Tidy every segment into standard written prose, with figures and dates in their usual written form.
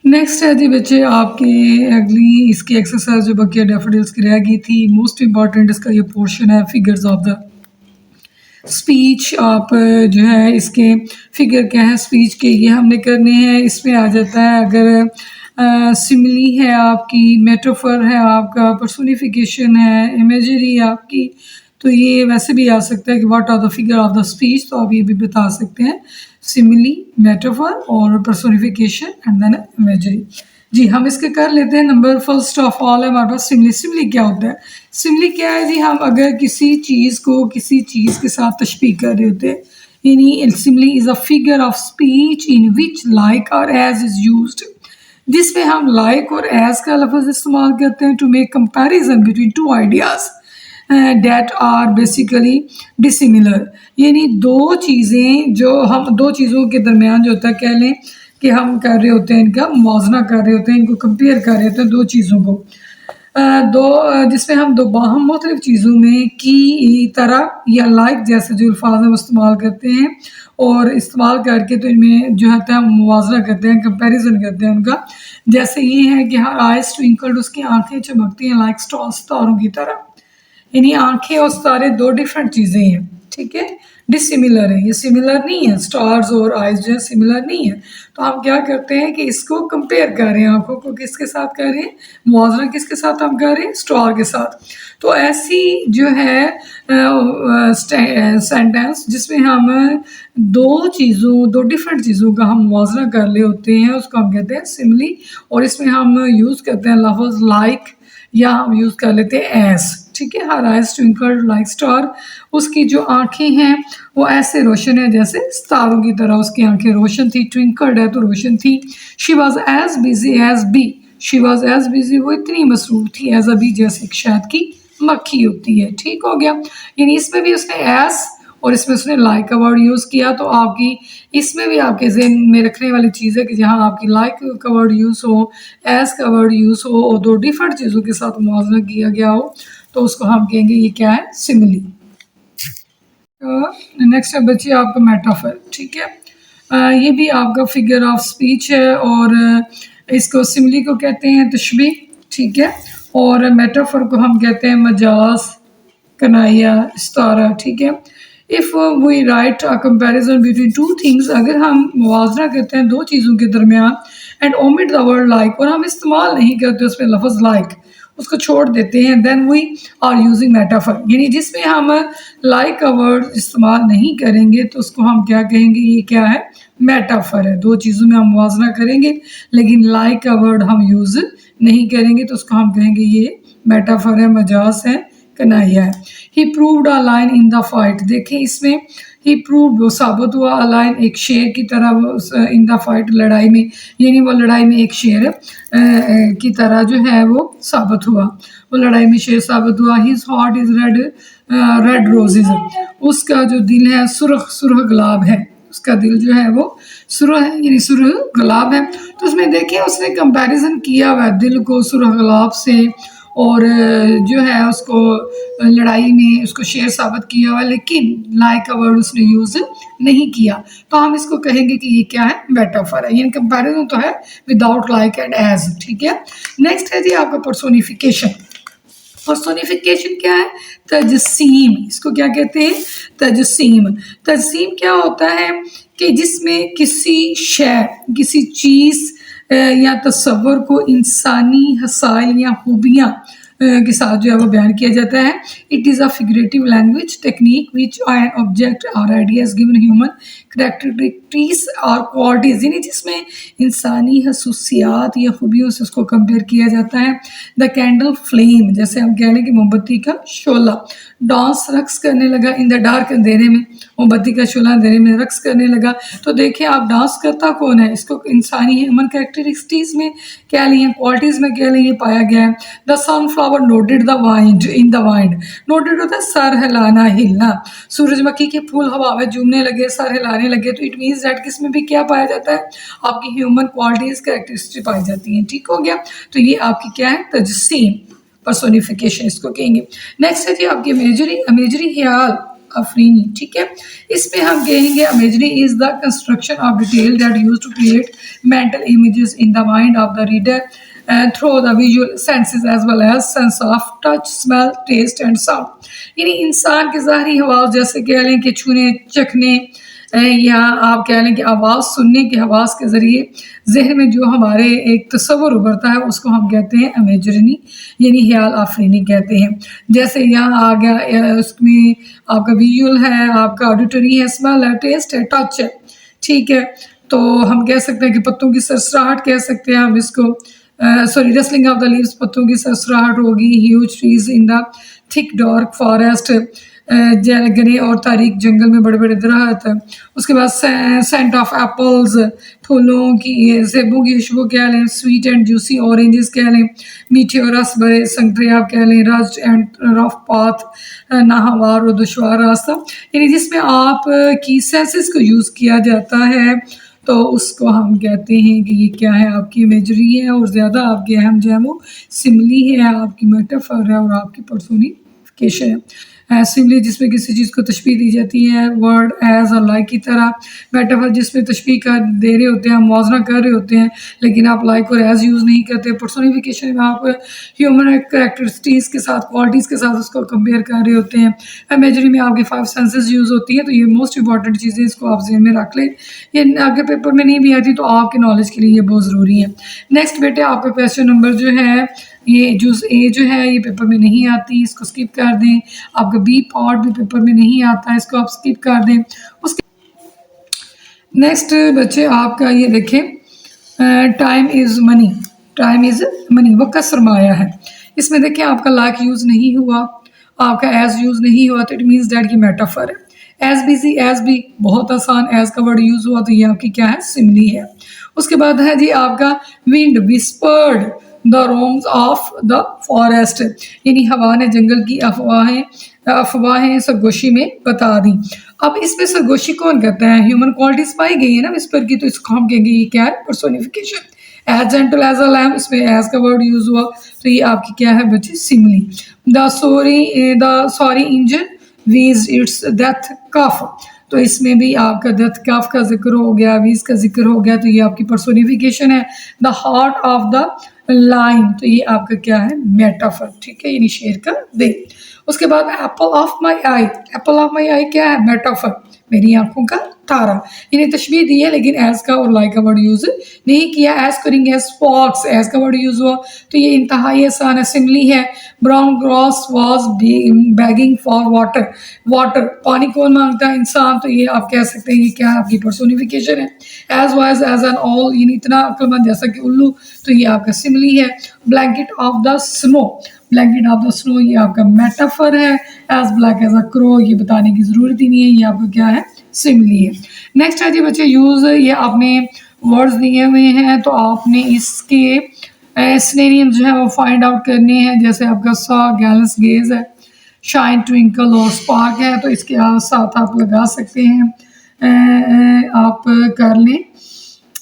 Next है जी बच्चे आपकी अगली इसकी एक्सरसाइज जो बाकी डैफोडिल्स की रह गई थी। मोस्ट इम्पॉर्टेंट इसका ये पोर्शन है फिगर्स ऑफ द स्पीच। आप जो है इसके फिगर क्या है स्पीच के ये हमने करने हैं। इसमें आ जाता है अगर सिमिली है आपकी, मेटाफर है आपका, पर्सोनिफिकेशन है, इमेजरी आपकी, तो ये वैसे भी आ सकता है कि what are the figure of the speech. तो आप ये भी बता सकते हैं सिमिली, मेटाफर और पर्सोनिफिकेशन एंड देन इमेजरी। जी हम इसके कर लेते हैं। नंबर फर्स्ट ऑफ ऑल है हमारे पास सिमिली। सिमिली क्या होता है? सिमिली क्या है जी? हम अगर किसी चीज़ को किसी चीज़ के साथ तशबीह कर रहे होते हैं, यानी simile is a figure of speech in which like और एज इज़ यूज्ड, जिसमें हम लाइक और एज का लफ्ज़ इस्तेमाल करते हैं to make comparison between two ideas that are basically dissimilar. यानी दो चीज़ें जो हम दो चीज़ों के दरमियान जो होता है, कह लें कि हम कर रहे होते हैं, इनका मुआवजा कर रहे होते हैं, इनको कंपेयर कर रहे होते हैं दो चीज़ों को, जिसमें हम मुख्तलिफ चीज़ों में की तरह या लाइक जैसे जो अल्फाज है वो इस्तेमाल करते हैं और इस्तेमाल करके तो इनमें जो है हम मुआवजा करते हैं, कंपैरिजन करते हैं उनका। जैसे ये है कि हर आइज ट्विंकल्ड, उसकी आंखें चमकती हैं, लाइक स्टार्स, तारों की तरह। यानी आंखें और सितारे दो डिफरेंट चीज़ें हैं, ठीक है, डिसिमिलर है, ये सिमिलर नहीं है। स्टार्स और आइज जो है सिमिलर नहीं है। तो हम क्या करते हैं कि इसको कंपेयर कर रहे हैं, आंखों को किसके साथ कर रहे हैं, मुआवजा किसके साथ हम कर रहे हैं, स्टार के साथ। तो ऐसी जो है सेंटेंस जिसमें हम दो डिफरेंट चीज़ों का हम मुआवजा कर रहे होते हैं, उसको हम कहते हैं सिमिली। और इसमें हम यूज़ करते हैं लफ्ज़ लाइक या हम यूज़ कर लेते हैं एस, ठीक है। हर आइज ट्विंकल्ड लाइक स्टार, उसकी जो आंखें हैं वो ऐसे रोशन है जैसे सितारों की तरह उसकी आंखें रोशन थी। ट्विंकल्ड है तो रोशन थी। She was as busy as a, bee was as as, वो इतनी मसरूफ थी, एज अ बी जैसे एक शहद की मक्खी होती है, ठीक हो गया। यानी इसमें भी उसने एस और इसमें उसने लाइक का वर्ड यूज़ किया। तो आपकी इसमें भी आपके ज़हन में रखने वाली चीज़ है कि जहाँ आपकी लाइक का वर्ड यूज़ हो, एस का वर्ड यूज़ हो और दो डिफरेंट चीज़ों के साथ मुआवजा किया गया हो, तो उसको हम कहेंगे ये क्या है, सिमिली। नेक्स्ट है बच्चे आपका मेटाफर, ठीक है। ये भी आपका फिगर ऑफ स्पीच है और इसको सिमिली को कहते हैं तशबीह, ठीक है। और मेटाफर को हम कहते हैं मजाज, कनाया, इस्तारा, ठीक है। If we write a comparison between two things, अगर हम मुआवजा करते हैं दो चीज़ों के दरमियान, and omit the word like, और हम इस्तेमाल नहीं करते उसमें लफ्ज़ लाइक, उसको छोड़ देते हैं, then we are using metaphor. यानी जिसमें हम लाइक का वर्ड इस्तेमाल नहीं करेंगे तो उसको हम क्या कहेंगे, ये क्या है, मेटाफर है। दो चीज़ों में हम मुआवजा करेंगे लेकिन लाइक का वर्ड हम यूज़ नहीं करेंगे तो उसको हम कहेंगे ये मेटाफर है, मजाज है, कनाया है। He proved a line in the fight, देखें इसमें ही प्रूव्ड, वो साबित हुआ, अ लाइन एक शेर की तरह, वो इन द फाइट लड़ाई में, यानी वो लड़ाई में एक शेर की तरह जो है वो साबित हुआ, वो लड़ाई में शेर साबित हुआ। His heart is red, red roses, उसका जो दिल है सुर्ख सुर्ख गुलाब है, उसका दिल जो है वो सुरह है, यानी सुरह गुलाब है। तो उसमें देखिए उसने कंपैरिजन किया हुआ है दिल को सुरह गुलाब से, और जो है उसको लड़ाई में उसको शेर साबित किया हुआ, लेकिन लाइक का वर्ड उसने यूज़ नहीं किया। तो हम इसको कहेंगे कि ये क्या है, मेटाफर है, यानी कंपैरिजन तो है विदाउट लाइक एंड एज, ठीक है। नेक्स्ट है जी आपका पर्सोनिफिकेशन। पर्सोनिफिकेशन क्या है, तजसीम, इसको क्या कहते हैं, तजसीम। तजसीम क्या होता है कि जिसमें किसी शय, किसी चीज़ या तस्वर को इंसानी हसाइल या खूबियाँ के साथ जो है वो बयान किया जाता है। It is a figurative language technique which an object और आइडियाज गिवन ह्यूमन करैक्टरिस्टिक्स और क्वालिटीज़, यानी जिसमें इंसानी खसूसियात या खूबियों से उसको कंपेयर किया जाता है। द कैंडल फ्लेम, जैसे हम कह लें कि मोमबत्ती का शोला, डांस रक्स करने लगा इन द डार्क, अंधेरे में, मोमबत्ती का शोला अंधेरे में रक्स करने लगा। तो देखिए आप डांस करता कौन है, इसको इंसानी ह्यूमन कैरेक्टरिस्टिक्स में कह लिए, क्वालिटीज़ में कह लिए पाया गया है। The sunflower noted the wind in the wind, noted होता है सर हिलाना, हिलना। सूरजमुखी के फूल हवा में झूमने लगे, सर हिलाने लगे, तो इट मीन्स दैट किस में भी क्या पाया जाता है, आपकी ह्यूमन क्वालिटीज़ कैरेक्टरिस्टिक पाई जाती हैं, ठीक हो गया। तो ये आपकी क्या है, तजसीम, पर्सोनिफिकेशन इसको कहेंगे। नेक्स्ट है जी आपकी इमेजरी। इमेजरी ख्याल, आफरीनी, ठीक है। इसमें हम कहेंगे imagery is the construction of detail that use to create mental images in the mind of the reader through the visual senses as well as sense of touch, smell, taste and sound. यानी इंसान के ज़ाहरी हवास जैसे कह लें कि छूने, चखने या आप कह लें कि आवाज़ सुनने के हवास के ज़रिए जहन में जो हमारे एक तस्वुर उभरता है उसको हम कहते हैं इमेजरी, यानी ख्याल आफरीनी कहते हैं। जैसे यहाँ आ गया उसमें आपका विजुअल है, आपका ऑडिटरी है, स्मेल है, टेस्ट है, टच है, ठीक है। तो हम कह सकते हैं कि पत्तों की सरसराहट कह सकते हैं हम इसको, sorry rustling of the leaves, पत्तों की सरसराहट होगी। Huge trees in the thick dark forest, घने और तारीक जंगल में बड़े बड़े दरख्त। उसके बाद सेंट ऑफ एप्पल्स, फूलों की, सेबों की खुशबू कह लें, स्वीट एंड जूसी ऑरेंजेस कह लें, मीठे और रस भरे संतरे आप कह लें, रस्ट एंड रफ पाथ, नाहवार और दुश्वार रास्ता, यानी जिसमें आप की सेंसेस को यूज़ किया जाता है तो उसको हम कहते हैं कि ये क्या है, आपकी इमेजरी है। और ज़्यादा आपके अहम जो है वो सिमली है, आपकी मेटाफर है और आपकी पर्सोनिफिकेशन है। सिमली जिसमें किसी चीज़ को तशबीह दी जाती है वर्ड एज और लाइक की तरह, मेटाफर जिसमें तशबीह कर दे रहे होते हैं, मुआवजा कर रहे होते हैं लेकिन आप लाइक और एज यूज़ नहीं करते। पर्सोनिफिकेशन में आप ह्यूमन करेक्टरिस्टिक्स के साथ, क्वालिटीज़ के साथ उसको कंपेयर कर रहे होते हैं। इमेजरी में आपके 5 सेंसेस यूज़ होती है। तो ये मोस्ट इंपॉर्टेंट चीज़ें, इसको आप ज़हन में रख लें। ये आगे पेपर में नहीं भी आती तो आपके नॉलेज के लिए ये बहुत ज़रूरी है। नेक्स्ट बेटे आपका क्वेश्चन नंबर जो है ये जूस ए जो है ये पेपर में नहीं आती, इसको स्किप कर दें। आपका बी पार्ट भी पेपर में नहीं आता है, इसको आप स्किप कर दें। उसके नेक्स्ट बच्चे आपका ये देखें, time is money, time is money, वक्त सरमाया है। इसमें देखें आपका लाइक यूज़ नहीं हुआ, आपका एज यूज़ नहीं हुआ, तो इट मीन्स डैट की मेटाफर है। एज बिजी, एज भी बहुत आसान, एज का वर्ड यूज़ हुआ तो ये आपकी क्या है, सिमली है। उसके बाद है जी आपका wind whispered the roams of the forest, यानी हवा ने जंगल की अफवाहें सरगोशी में बता दी। अब इसमें सरगोशी कौन करता है, ह्यूमन क्वालिटीज पाई गई है ना विस्पर की, तो इसको हम कहेंगे ये क्या है, personification. As gentle as a lamb, इसमें एज का वर्ड यूज हुआ तो ये आपकी क्या है बच्चे, simile. The sorry engine wheeze its death cough, तो इसमें भी आपका डेथ कफ का जिक्र हो गया, वीज का जिक्र हो गया, तो ये आपकी पर्सोनिफिकेशन है। The heart of the line, तो ये आपका क्या है, मेटाफर, ठीक है, यानी शेर का दिल। उसके बाद apple of my eye, apple of my eye क्या है, मेटाफर, मेरी आंखों का तारा, इन्हें तशबीह दी है लेकिन एज का और लाइक का वर्ड यूज नहीं किया। एज करेंगे एज फॉक्स, एज का वर्ड यूज हुआ तो ये इंतहाई आसान है, सिमली है। Brown grass was bagging for water, water पानी कौन मांगता है, इंसान, तो ये आप कह सकते हैं ये क्या है, आपकी पर्सोनिफिकेशन है। As wise as an owl, यानी इतना अक्लमंद जैसा कि उल्लू, तो ये आपका सिमली है। Blanket of the snow, blanket of the snow ये आपका मेटाफर है। As black as a crow, ये बताने की ज़रूरत ही नहीं है, ये आपका क्या है, सिमली है। नेक्स्ट है जी बच्चे यूज़, ये आपने वर्ड्स दिए हुए हैं तो आपने इसके सिनोनिम्स जो है वो फाइंड आउट करने हैं। जैसे आपका सा गैलेंस गेज है, शाइन ट्विंकल और स्पार्क है, तो इसके साथ आप लगा सकते हैं, आप कर लें।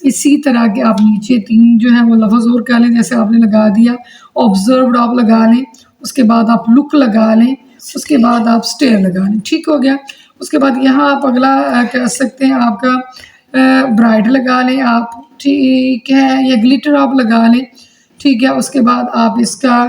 इसी तरह के आप नीचे 3 जो है वो लफ्ज़ और कर लें, जैसे आपने लगा दिया ऑब्जर्व्ड, आप लगा लें, उसके बाद आप लुक लगा लें, उसके बाद आप स्टेयर लगा लें, ठीक हो गया। उसके बाद यहाँ आप अगला कह सकते हैं आपका ब्राइट लगा लें आप, ठीक है, या ग्लिटर आप लगा लें, ठीक है। उसके बाद आप इसका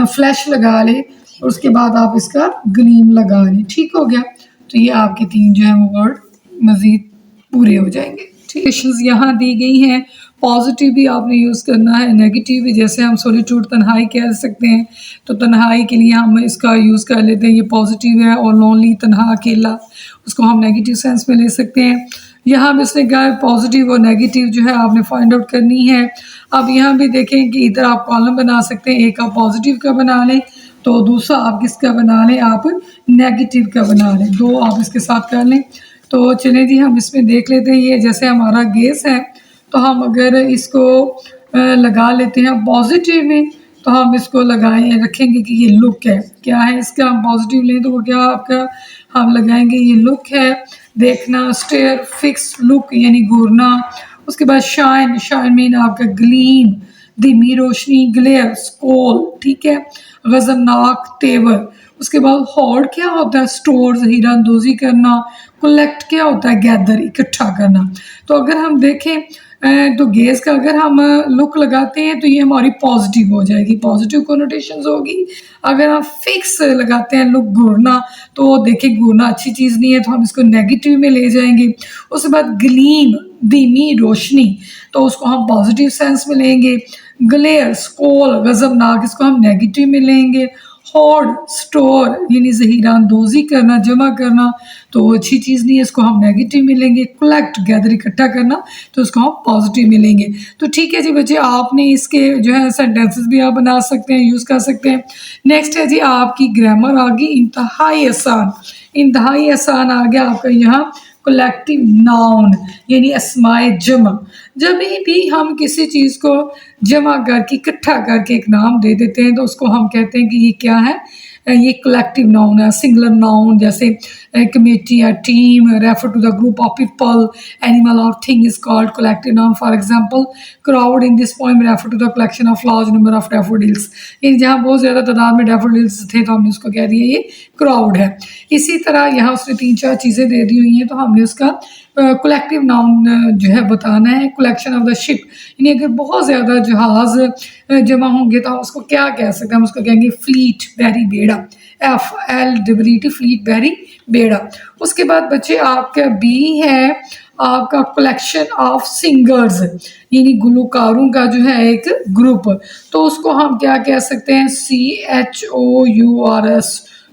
फ्लैश लगा लें, उसके बाद आप इसका ग्लीम लगा लें, ठीक हो गया। तो ये आपके 3 जो है वो वर्ड मज़ीद पूरे हो जाएंगे। ठीक, यहाँ दी गई हैं। पॉजिटिव भी आपने यूज़ करना है, नेगेटिव भी, जैसे हम सॉलिट्यूड तन्हाई कह सकते हैं, तो तन्हाई के लिए हम इसका यूज़ कर लेते हैं, ये पॉजिटिव है। और लोनली, तन्हा, अकेला, उसको हम नेगेटिव सेंस में ले सकते हैं। यहाँ भी इसने कहा पॉजिटिव और नेगेटिव जो है आपने फाइंड आउट करनी है। अब यहाँ भी देखें कि इधर आप कॉलम बना सकते हैं, एक आप पॉजिटिव का बना लें तो दूसरा आप किसका बना लें, आप नेगेटिव का बना लें, 2 आप इसके साथ कर लें। तो चलें जी हम इसमें देख लेते हैं। ये जैसे हमारा गैस है तो हम अगर इसको लगा लेते हैं पॉजिटिव में, तो हम इसको लगाएं रखेंगे कि ये लुक है, क्या है इसका, हम पॉजिटिव लें तो वो क्या आपका हम लगाएंगे, ये लुक है, देखना, स्टेयर, फिक्स, लुक यानी घूरना। उसके बाद शाइन, शाइन मीन आपका ग्लीम, धीमी रोशनी, ग्लेयर, स्कोल, ठीक है, गजबनाक, तेवर। उसके बाद होर्ड क्या होता है, स्टोर, हीरा अंदोज़ी करना। कलेक्ट क्या होता है, गैदर, इकट्ठा करना। तो अगर हम देखें तो गेज़ का अगर हम लुक लगाते हैं तो ये हमारी पॉजिटिव हो जाएगी, पॉजिटिव कोनोटेशंस होगी। अगर हम फिक्स लगाते हैं लुक, घूरना, तो देखिए घूरना अच्छी चीज़ नहीं है, तो हम इसको नेगेटिव में ले जाएंगे। उसके बाद ग्लीम, धीमी रोशनी, तो उसको हम पॉजिटिव सेंस में लेंगे। ग्लेयर, स्कोल, गजबनाक, इसको हम नेगेटिव में लेंगे। होर्ड, स्टोर, यानी ज़हीरा अंदोज़ी करना, जमा करना, तो वो अच्छी चीज़ नहीं है, इसको हम नेगेटिव में लेंगे। कलेक्ट, गैदर, इकट्ठा करना, तो उसको हम पॉजिटिव में लेंगे। तो ठीक है जी बच्चे, आपने इसके जो है सेंटेंसेस भी आप बना सकते हैं, यूज़ कर सकते हैं। नेक्स्ट है जी आपकी ग्रामर आ गई इंतहाई आसान। इंतहाई आसान आ गया आपका यहाँ कलेक्टिव नाउन, यानी अस्माए जमा। जब भी हम किसी चीज़ को जमा करके, इकट्ठा करके एक नाम दे देते हैं, तो उसको हम कहते हैं कि ये क्या है, ये कलेक्टिव नाउन है। सिंगुलर नाउन जैसे कमेटी या team, refer to the group of people, animal और thing is called collective noun. For example, crowd in this poem refer to the collection of large number of daffodils. यानी जहाँ बहुत ज़्यादा तादाद में daffodils थे तो हमने उसको कह दिया ये क्राउड है। इसी तरह यहाँ उसने 3-4 चीज़ें दे दी हुई हैं, तो हमने उसका कलेक्टिव नाउन जो है बताना है। कलेक्शन ऑफ द शिप, यानी अगर बहुत ज़्यादा जहाज़ जमा होंगे तो हम उसको क्या कह सकते हैं, हम उसको कहेंगे फ्लीट, बहरी बेड़ा। FLEET, फ्लीट, बहरी बेड़ा। उसके बाद बच्चे आपका बी है आपका कलेक्शन ऑफ सिंगर्स, यानी गुलकारों का जो है एक ग्रुप, तो उसको हम क्या कह सकते हैं, CHOURS,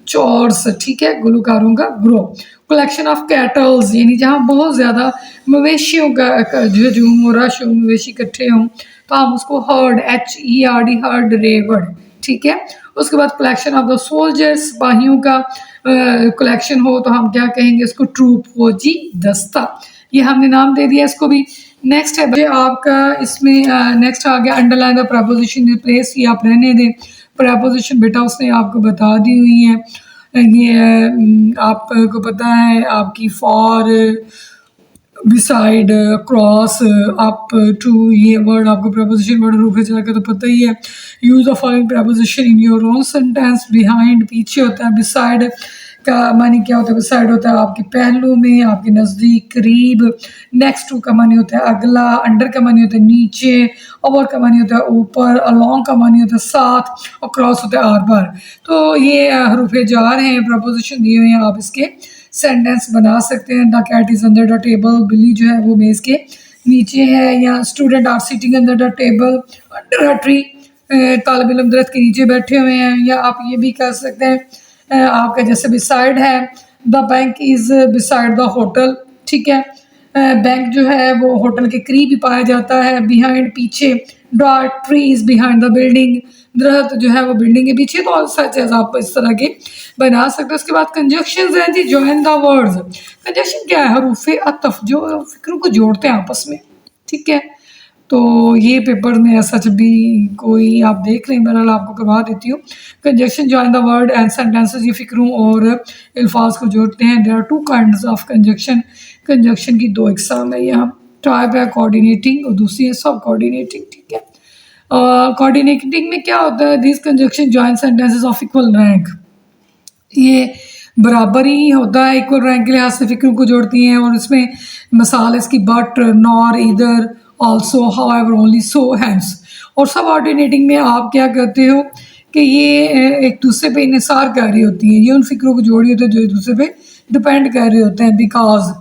चॉर्स, ठीक है, गुलकारों का ग्रुप। कलेक्शन ऑफ कैटल्स, यानी जहाँ बहुत ज़्यादा मवेशियों का जो झूम हो, रश हो, मवेशी इकट्ठे हों, तो हम उसको हर्ड, HERD, हर्ड, रेवर्ड, ठीक है। उसके बाद कलेक्शन ऑफ द सोल्जर्स, सिपाहियों का कलेक्शन हो तो हम क्या कहेंगे उसको, ट्रूप, फौजी दस्ता। ये हमने नाम दे दिया इसको भी। नेक्स्ट है बच्चे आपका इसमें नेक्स्ट आ गया अंडरलाइन द प्रपोजिशन रिप्लेस, ये आप रहने दें। प्रपोजिशन बेटा उसने आपको बता दी हुई है, ये आपको पता है आपकी for, beside, cross, up, to, ये वर्ड आपको प्रपोजिशन वर्ड रूप में जाकर तो पता ही है। Use of following preposition in your own sentence. Behind पीछे होता है, बिसाइड का मानी क्या होता है, बिसाइड होता है आपके पहलू में, आपके नज़दीक, करीब। नेक्स्ट टू का मानी होता है अगला, अंडर का मानी होता है नीचे, ओवर का मानी होता है ऊपर, अलॉन्ग का मानी होता है साथ, और क्रॉस होता है आर पार। तो ये हरूफ जार हैं, प्रपोजिशन दिए हुए हैं, आप इसके सेंटेंस बना सकते हैं। The cat is under the table, बिल्ली जो है वो मेज़ के नीचे है। या student are sitting under the table under a tree, तालिब इल्म दरख्त के नीचे बैठे हुए हैं। या आप ये भी कर सकते हैं आपका जैसे बिसाइड है, the bank is beside the hotel, ठीक है। बैंक जो है वो होटल के करीब ही पाया जाता है। बिहाइंड पीछे, the tree is behind the building, दरख्त जो है वो बिल्डिंग के पीछे। तो सच है आप इस तरह के बना सकते हो। उसके बाद कंजक्शंस हैं जी, जॉइन द वर्ड्स। कंजक्शन क्या है, हरूफे अतफ जो फिक्रों को जोड़ते हैं आपस में, ठीक है। तो ये पेपर में ऐसा जब भी कोई आप देख लें, बहरहाल आपको करवा देती हूँ। Conjunction join the word and sentences, ये फिक्रों और अल्फाज को जोड़ते हैं। There are 2 kinds of conjunction. Conjunction की 2 इकसाम है यहाँ, टाइप है कोऑर्डिनेटिंग और दूसरी है सब कोऑर्डिनेटिंग, ठीक है। कोऑर्डिनेटिंग में क्या होता है, this conjunction join sentences of equal rank, ये बराबर ही होता है, इक्वल रैंक के लिहाज से फिक्रों को जोड़ती हैं। और इसमें मिसाल इसकी बट, नॉर, इधर, ऑल्सो, हाउएवर, ओनली, सो, हैंस। और सब ऑर्डिनेटिंग में आप क्या करते हो कि ये एक दूसरे पे इन्हिसार कर रही होती है, ये उन फिक्रों को जोड़ी होती है जो एक दूसरे पे डिपेंड कर रहे होते हैं। Because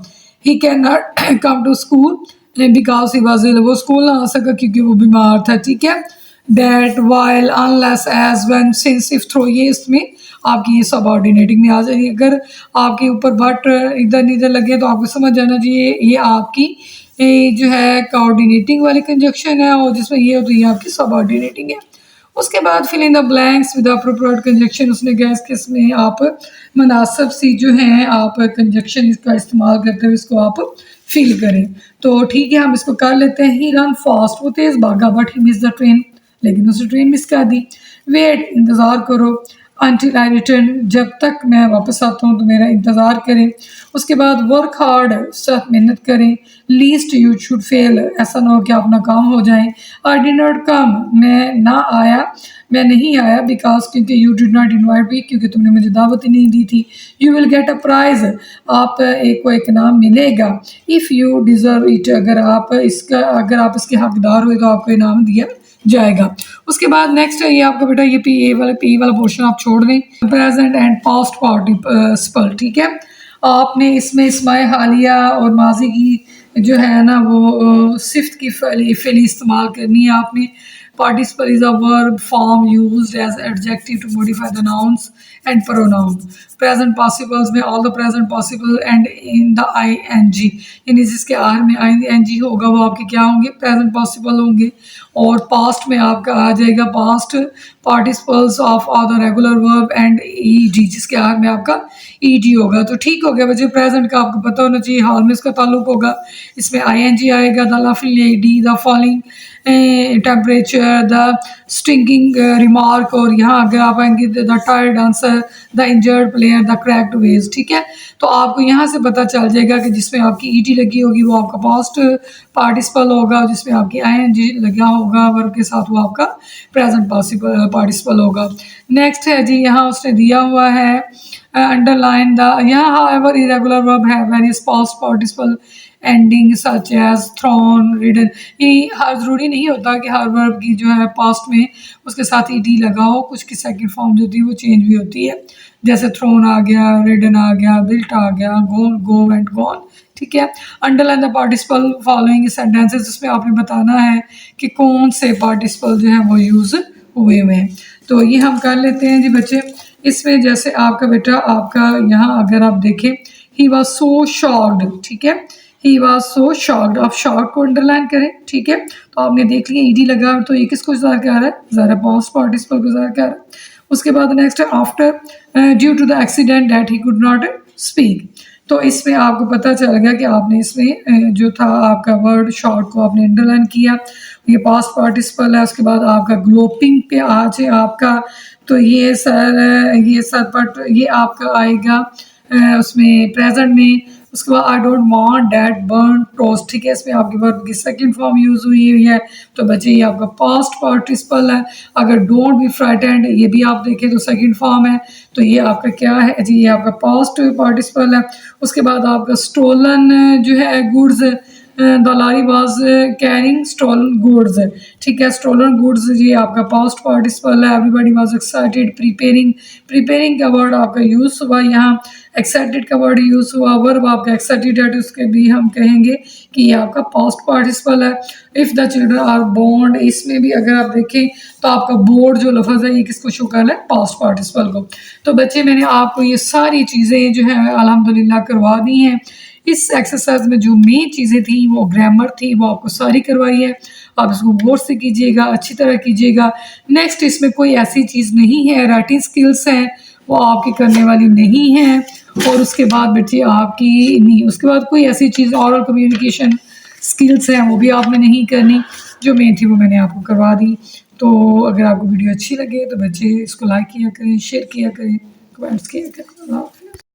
he can not come to school, because he was ill, वो स्कूल ना आ सका क्योंकि वो बीमार था, ठीक है। That, while, unless, as, when, since, if, though, ये इसमें आपकी ये सब ऑर्डिनेटिंग में आ जाएगी। अगर आपके ऊपर बट इधर नीधर लगे तो आपको समझ जाना चाहिए ये आपकी जो है कोऑर्डिनेटिंग वाली कंजक्शन है, और जिसमें ये हो तो ये आपकी सब ऑर्डिनेटिंग है। उसके बाद fill in the blanks with appropriate conjunction, उसने कहा कि इसमें आप मुनासिब सी जो है आप कंजक्शन इसका इस्तेमाल करते हुए इसको आप फिल करें। तो ठीक है, हम इसको कर लेते हैं। ही रन फास्ट, वो तेज़ भागा, but he miss the train, लेकिन उसने ट्रेन मिस कर दी। वेट, इंतज़ार करो। until I return, जब तक मैं वापस आता हूँ तो मेरा इंतज़ार करें। उसके बाद वर्क हार्ड, सख्त मेहनत करें। लीस्ट यू शुड फेल, ऐसा ना हो कि आप नाकाम हो जाएं। आई डिड नॉट कम, मैं नहीं आया बिकॉज क्योंकि यू डिड नॉट इन्वाइट मी, क्योंकि तुमने मुझे दावत ही नहीं दी थी। You will get a price, आप एक को एक इनाम मिलेगा। इफ़ यू डिज़र्व इट, अगर आप इसके हकदार हुए तो आपको इनाम दिया जाएगा। उसके बाद नेक्स्ट है ये आपका बेटा ये पी वाला पोर्शन आप छोड़ दें। प्रेजेंट एंड पास्ट पार्टिसिपल, ठीक है। आपने इसमें इस्माए हालिया और माजी की जो है ना वो सिफ्त की फेली इस्तेमाल करनी है आपने। Participle is a verb form used as adjective to modify the nouns and pronoun. Present participles में all the present participle and in the ing, यानी जिसके आर में ing होगा वो आपके क्या होंगे, present participle होंगे। और past में आपका आ जाएगा past participles of other regular verb and ed, जिसके आर में आपका ed होगा। तो ठीक हो गया बच्चे, present का आपको पता होना चाहिए, हाल में इसका ताल्लुक होगा, इसमें ing आएगा, the laughing lady, the falling temperature, the stinking remark, और यहाँ अगर आप आएंगे the tired answer, the injured player, the cracked vase, ठीक है। तो आपको यहाँ से पता चल जाएगा कि जिसमें आपकी ईटी लगी होगी वो आपका पास्ट पार्टिसिपल होगा, जिसमें आपकी आईएनजी लगा होगा वर्ब के साथ वो आपका प्रेजेंट पार्टिसिपल होगा। नेक्स्ट है जी, यहाँ उसने दिया हुआ है अंडरलाइन द, यहाँ हाउएवर इरेगुलर वर्ब है various past participle ending such as thrown, ridden. ये हर ज़रूरी नहीं होता कि हर वर्ब की जो है पास्ट में उसके साथ ईडी लगा हो, कुछ की सेकंड फॉर्म जो होती है वो चेंज भी होती है, जैसे थ्रोन आ गया, रिडन आ गया, बिल्ट आ गया, गो एंड गॉन, ठीक है। Underline the participle following sentences, जिसमें आपने बताना है कि कौन से पार्टिसिपल जो है वो यूज़ हुए हैं। तो ये हम कर लेते हैं जी बच्चे। इसमें जैसे आपका बेटा आपका यहाँ अगर आप देखें, ही वॉज सो शॉक्ड, ठीक है, ही वॉज सो शॉक्ड, आप शॉक्ड को अंडरलाइन करें, ठीक है। तो आपने देख लिया ईडी लगा, तो ये किसको ज़ाहिर कर रहा है, ज़रा पास्ट पार्टिसिपल को ज़ाहिर कर रहा है। उसके बाद नेक्स्ट है after due to the accident that he could not speak. तो इसमें आपको पता चल गया कि आपने इसमें जो था आपका वर्ड शॉर्ट को आपने अंडरलाइन किया, ये पास्ट पार्टिसिपल है। उसके बाद आपका ग्लोपिंग पे आज है आपका, तो ये सर पर ये आपका आएगा उसमें प्रेजेंट में। उसके बाद I don't want that burn toast, ठीक है, इसमें आपके वर्ब की सेकंड फॉर्म यूज़ हुई है, तो बच्चे ये आपका पास्ट पार्टिसिपल है। अगर डोंट बी फ्राइटेंड, ये भी आप देखें तो सेकंड फॉर्म है, तो ये आपका क्या है जी, ये आपका पास्ट पार्टिसिपल है। उसके बाद आपका स्टोलन जो है goods, the lorry was carrying stolen goods, ठीक है, स्टोलन गुड्स ये आपका पास्ट पार्टिसिपल है। एवरीबॉडी वाज एक्साइटेड, प्रिपेयरिंग का वर्ड आपका यूज़ हुआ यहाँ, एक्साइटेड का वर्ड यूज़ हुआ, वर्ब आपका एक्साइटेड है, उसके भी हम कहेंगे कि ये आपका पास्ट पार्टिसिपल है। If the children are born, इसमें भी अगर आप देखें तो आपका बोर्ड जो लफ्ज़ है ये किसको शो कर रहा है, पास्ट पार्टिसिपल को। तो बच्चे मैंने आपको ये सारी चीज़ें जो है अल्हम्दुलिल्लाह करवा दी हैं। इस एक्सरसाइज में जो मेन चीज़ें थी वो ग्रामर थी, वो आपको सारी करवाई है। आप इसको गौर से कीजिएगा, अच्छी तरह कीजिएगा। नेक्स्ट इसमें कोई ऐसी चीज़ नहीं है, राइटिंग स्किल्स हैं वो आपकी करने वाली नहीं है। और उसके बाद बच्चे आपकी नहीं, उसके बाद कोई ऐसी चीज़ ऑरल कम्युनिकेशन स्किल्स हैं वो भी आपने नहीं करनी, जो मेन थी वो मैंने आपको करवा दी। तो अगर आपको वीडियो अच्छी लगे तो बच्चे इसको लाइक किया करें, शेयर किया करें, कमेंट्स किया करें।